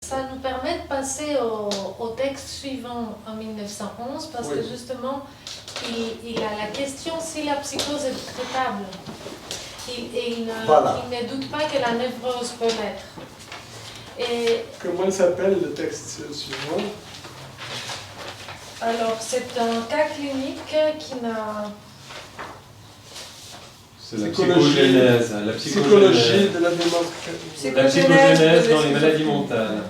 Ça nous permet de passer au texte suivant en 1911 parce que justement, il a la question si la psychose est traitable. Il ne doute pas que la névrose peut l'être. Et comment il s'appelle le texte suivant? Alors, c'est un cas clinique qui n'a... C'est la psychogénèse. La psychologie de la démence. La psychogénèse dans les maladies mentales.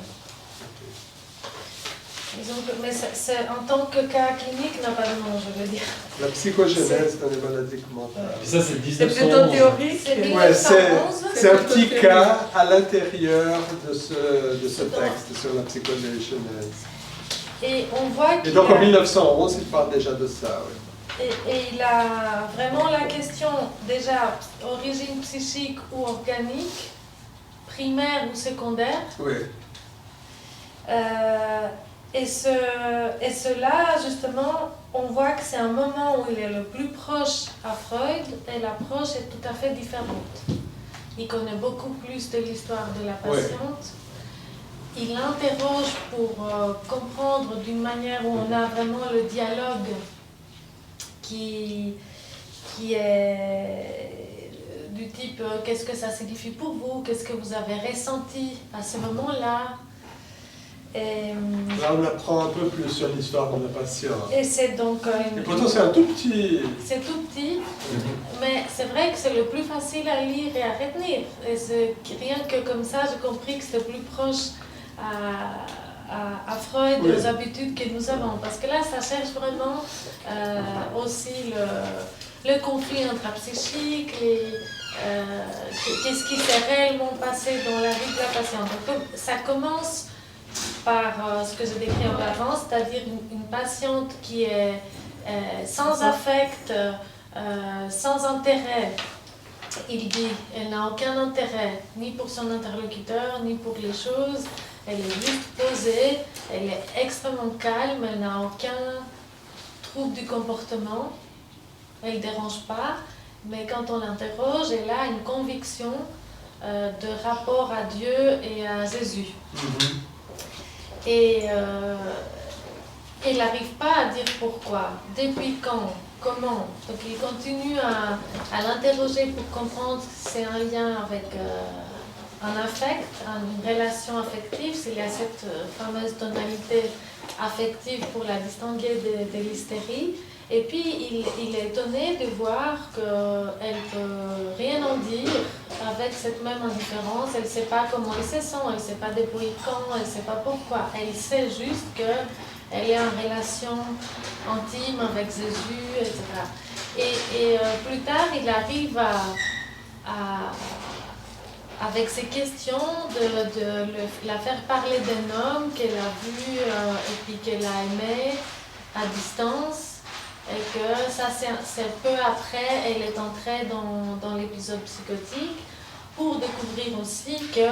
Mais c'est en tant que cas clinique, n'a pas de nom, je veux dire. La psychogénèse dans les maladies mentales. Et ça, c'est 1911. C'est plutôt théorique. C'est un petit cas à l'intérieur de ce texte sur la psychogénèse. Et on voit qu'il Et donc en 1911, il parle déjà de ça. Oui. Et il a vraiment la question, déjà, origine psychique ou organique, primaire ou secondaire. Oui. Et cela, justement, on voit que c'est un moment où il est le plus proche à Freud et l'approche est tout à fait différente. Il connaît beaucoup plus de l'histoire de la patiente. Oui. Il interroge pour comprendre d'une manière où on a vraiment le dialogue qui est du type qu'est-ce que ça signifie pour vous, qu'est-ce que vous avez ressenti à ce moment-là. Là, on apprend un peu plus sur l'histoire de la patiente. Et c'est donc et pourtant, c'est un tout petit... C'est tout petit, mais c'est vrai que c'est le plus facile à lire et à retenir. Et rien que comme ça, j'ai compris que c'était plus proche à Freud, aux habitudes que nous avons. Parce que là, ça cherche vraiment aussi le conflit intrapsychique, qu'est-ce qui s'est réellement passé dans la vie de la patiente. Donc, ça commence par ce que j'ai décrit en avant, c'est-à-dire une patiente qui est sans affect, sans intérêt. Il dit, elle n'a aucun intérêt, ni pour son interlocuteur, ni pour les choses. Elle est juste posée, elle est extrêmement calme, elle n'a aucun trouble du comportement, elle ne dérange pas, mais quand on l'interroge, elle a une conviction de rapport à Dieu et à Jésus. Et il n'arrive pas à dire pourquoi, depuis quand, comment. Donc il continue à l'interroger pour comprendre si c'est un lien avec un affect, une relation affective, s'il y a cette fameuse tonalité affective pour la distinguer de l'hystérie. Et puis il est étonné de voir qu'elle ne peut rien en dire avec cette même indifférence. Elle ne sait pas comment elle se sent, elle ne sait pas depuis quand, elle ne sait pas pourquoi. Elle sait juste qu'elle est en relation intime avec Jésus, etc. Et plus tard, il arrive avec ces questions de la faire parler d'un homme qu'elle a vu et puis qu'elle a aimé à distance. Et que ça, c'est peu après, elle est entrée dans l'épisode psychotique pour découvrir aussi que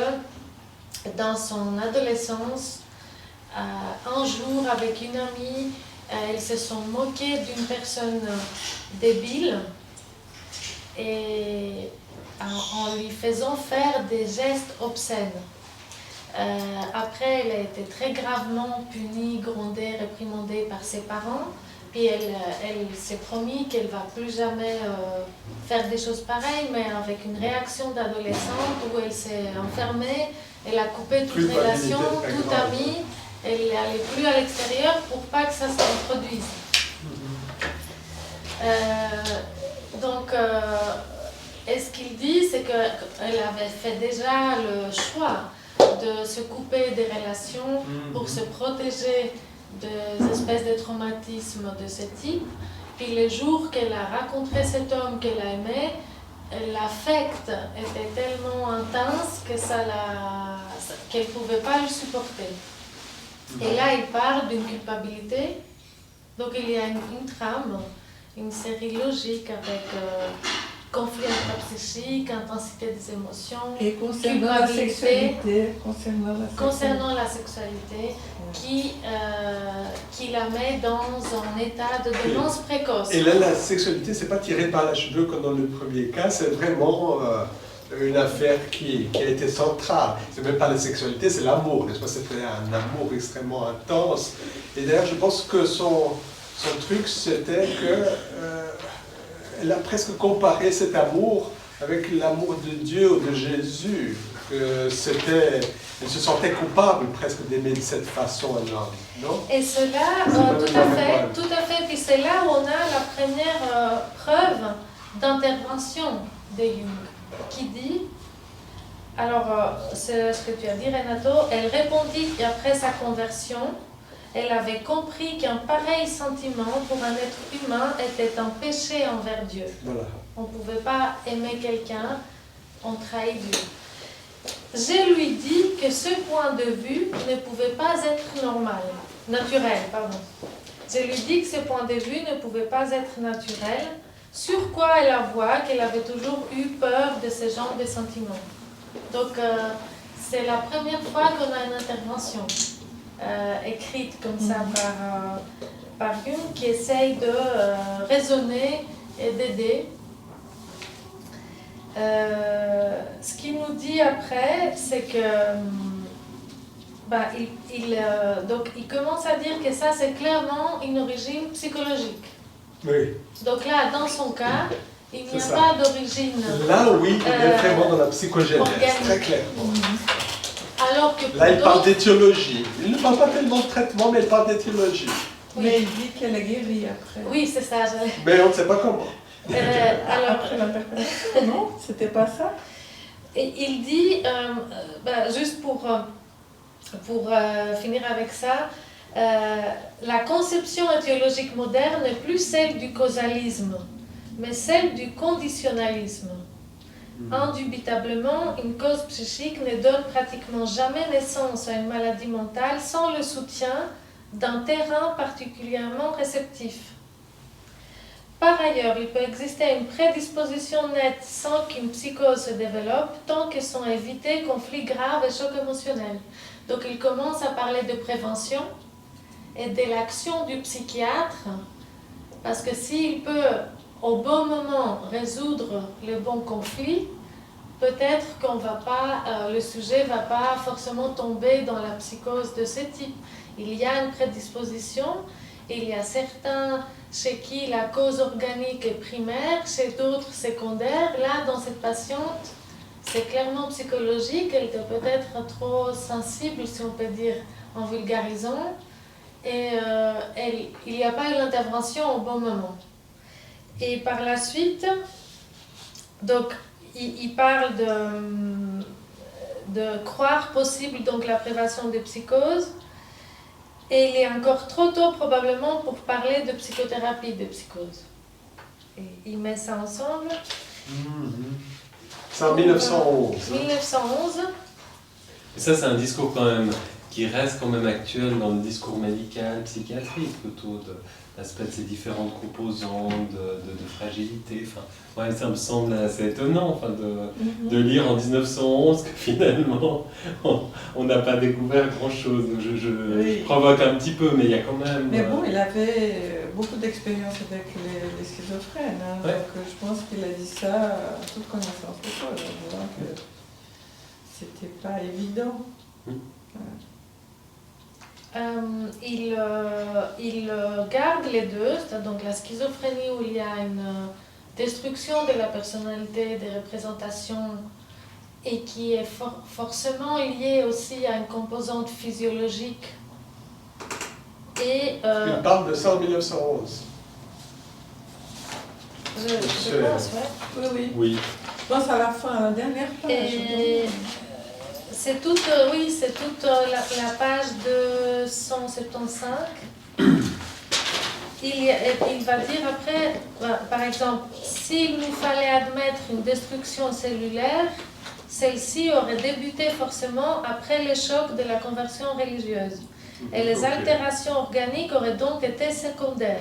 dans son adolescence, un jour avec une amie, elles se sont moquées d'une personne débile et en lui faisant faire des gestes obscènes. Après, elle a été très gravement punie, grondée, réprimandée par ses parents. Puis elle s'est promis qu'elle ne va plus jamais faire des choses pareilles, mais avec une réaction d'adolescente où elle s'est enfermée, elle a coupé toute relation, toute amie, elle n'allait plus à l'extérieur pour pas que ça se reproduise. Et ce qu'il dit, c'est qu'elle avait fait déjà le choix de se couper des relations pour se protéger des espèces de traumatismes de ce type. Puis le jour qu'elle a rencontré cet homme qu'elle a aimé, l'affect était tellement intense que qu'elle ne pouvait pas le supporter. Et là, il parle d'une culpabilité. Donc il y a une trame, une série logique avec conflit intrapsychique, intensité des émotions, et concernant la sexualité, qui la met dans un état de démence précoce. Et là, la sexualité, c'est pas tiré par la cheveux comme dans le premier cas, c'est vraiment une affaire qui a été centrale. C'est même pas la sexualité, c'est l'amour, n'est-ce pas? C'était un amour extrêmement intense. Et d'ailleurs, je pense que son truc, c'était que elle a presque comparé cet amour avec l'amour de Dieu ou de Jésus. Elle se sentait coupable presque d'aimer de cette façon un homme, non? Et cela, tout à fait. Puis c'est là où on a la première preuve d'intervention de Jung, qui dit, alors c'est ce que tu as dit Renato, elle répondit qu'après sa conversion, elle avait compris qu'un pareil sentiment pour un être humain était un péché envers Dieu. Voilà. On ne pouvait pas aimer quelqu'un, on trahit Dieu. Je lui dis que ce point de vue ne pouvait pas être naturel. Je lui dis que ce point de vue ne pouvait pas être naturel, sur quoi elle avoua qu'elle avait toujours eu peur de ce genre de sentiments. Donc, c'est la première fois qu'on a une intervention écrite comme ça par Jung qui essaye de raisonner et d'aider. Ce qu'il nous dit après, c'est que donc il commence à dire que ça c'est clairement une origine psychologique. Oui. Donc là, dans son cas, il n'y a pas d'origine. Là, oui, il est vraiment dans la psychogenèse, très clairement. Alors que là, il parle d'étiologie. Il ne parle pas tellement de traitement, mais il parle d'étiologie. Oui. Mais il dit qu'elle a guéri après. Oui, c'est ça. Mais on ne sait pas comment. Alors, après l'interprétation, non? C'était pas ça? Et il dit, juste pour finir avec ça, la conception étiologique moderne n'est plus celle du causalisme, mais celle du conditionnalisme. Indubitablement, une cause psychique ne donne pratiquement jamais naissance à une maladie mentale sans le soutien d'un terrain particulièrement réceptif. Par ailleurs, il peut exister une prédisposition nette sans qu'une psychose se développe, tant que sont évités conflits graves et chocs émotionnels. Donc il commence à parler de prévention et de l'action du psychiatre, parce que s'il peut au bon moment résoudre le bon conflit, peut-être le sujet ne va pas forcément tomber dans la psychose de ce type. Il y a une prédisposition, il y a certains chez qui la cause organique est primaire, chez d'autres secondaire. Là, dans cette patiente, c'est clairement psychologique, elle était peut-être trop sensible, si on peut dire, en vulgarisant, et il n'y a pas eu l'intervention au bon moment. Et par la suite, donc, il parle de croire possible donc, la prévention des psychoses, et il est encore trop tôt probablement pour parler de psychothérapie de psychose. Et il met ça ensemble. C'est en 1911. 1911. Et ça, c'est un discours quand même qui reste quand même actuel dans le discours médical, psychiatrique, plutôt de l'aspect de ces différentes composantes de fragilité. Enfin, ouais, ça me semble assez étonnant de lire en 1911 que finalement on n'a pas découvert grand-chose. Je provoque un petit peu, mais il y a quand même... Mais bon, il avait beaucoup d'expérience avec les schizophrènes, hein, ouais. Donc je pense qu'il a dit ça à toute connaissance de cause, donc c'était pas évident. Il garde les deux, c'est donc la schizophrénie où il y a une destruction de la personnalité, des représentations, et qui est forcément liée aussi à une composante physiologique. Et, il parle de ça en 1911. Je pense, ouais. Oui. Je pense à la fin, à la dernière page. C'est toute la page de 175. Il va dire après, par exemple, s'il nous fallait admettre une destruction cellulaire, celle-ci aurait débuté forcément après le choc de la conversion religieuse. Et les altérations organiques auraient donc été secondaires.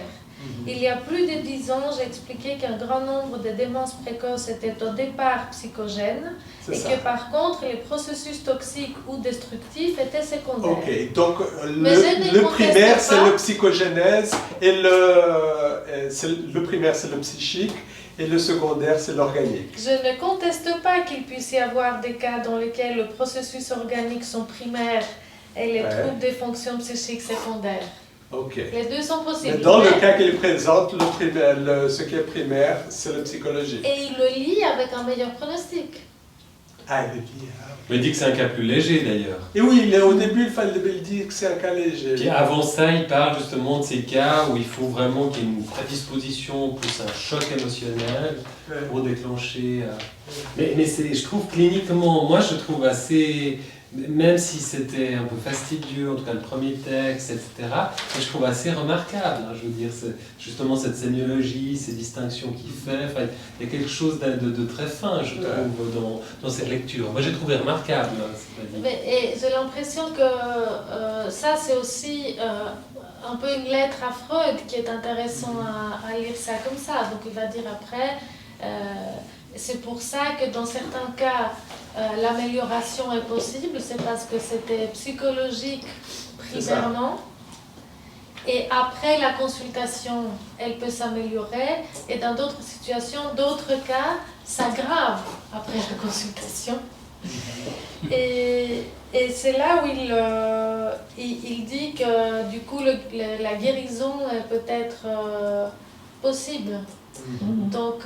Il y a plus de 10 ans, j'ai expliqué qu'un grand nombre de démences précoces étaient au départ psychogènes et que par contre, les processus toxiques ou destructifs étaient secondaires. Ok, donc le primaire, c'est le psychogénèse et le primaire, c'est le psychique et le secondaire, c'est l'organique. Je ne conteste pas qu'il puisse y avoir des cas dans lesquels les processus organiques sont primaires et les troubles des fonctions psychiques secondaires. Ok. Les deux sont possibles. Mais dans le cas qu'il présente, ce qui est primaire, c'est le psychologique. Et il le lie avec un meilleur pronostic. Ah, il le dit. Mais il dit que c'est un cas plus léger d'ailleurs. Et oui, au début, il fallait dire que c'est un cas léger. Puis avant ça, il parle justement de ces cas où il faut vraiment qu'il y ait une prédisposition plus un choc émotionnel pour déclencher. Mais je trouve cliniquement, moi je trouve assez, même si c'était un peu fastidieux, en tout cas le premier texte, etc., mais je trouve assez remarquable. Je veux dire, justement cette sémiologie, ces distinctions qu'il fait, enfin, il y a quelque chose de très fin, je trouve, dans cette lecture. Moi j'ai trouvé remarquable. Et j'ai l'impression que ça c'est aussi un peu une lettre à Freud qui est intéressant à lire ça comme ça. Donc il va dire après, c'est pour ça que dans certains cas, l'amélioration est possible, c'est parce que c'était psychologique primairement. Et après la consultation, elle peut s'améliorer. Et dans d'autres situations, d'autres cas s'aggravent après la consultation. Et c'est là où il dit que du coup la guérison est peut-être possible. Donc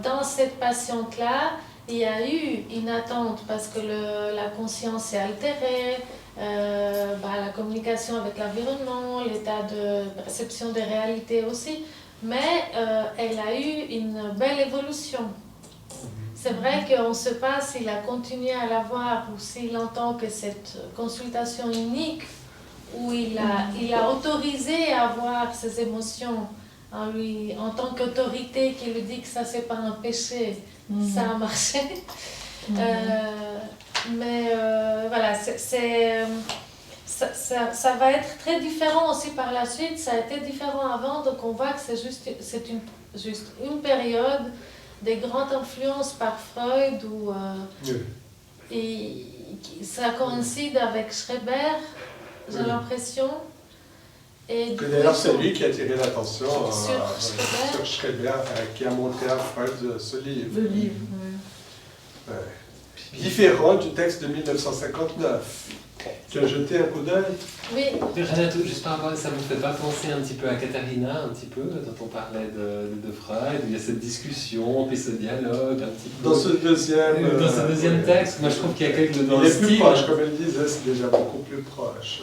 dans cette patiente-là, il y a eu une attente parce que la conscience est altérée, la communication avec l'environnement, l'état de perception des réalités aussi, mais elle a eu une belle évolution. C'est vrai qu'on ne sait pas s'il a continué à l'avoir ou s'il entend que cette consultation unique où il a autorisé à avoir ses émotions en tant qu'autorité qui lui dit que ça c'est pas un péché, ça a marché. Mais voilà, ça va être très différent aussi par la suite. Ça a été différent avant, donc on voit que c'est juste une période des grandes influences par Freud où ça coïncide avec Schreber, j'ai l'impression. Et que d'ailleurs c'est lui qui a attiré l'attention sur Schreber, qui a montré à Freud ce livre. Le livre, Différent du texte de 1959. Tu as jeté un coup d'œil? Oui. Renato, juste par rapport à ça, vous ne fait pas penser un petit peu à Katharina, un petit peu, dont on parlait de Freud, où il y a cette discussion, puis ce dialogue, un petit peu. Dans ce deuxième texte, moi je trouve qu'il y a quelque chose dans le le style. Il est plus proche, comme elle disait, c'est déjà beaucoup plus proche.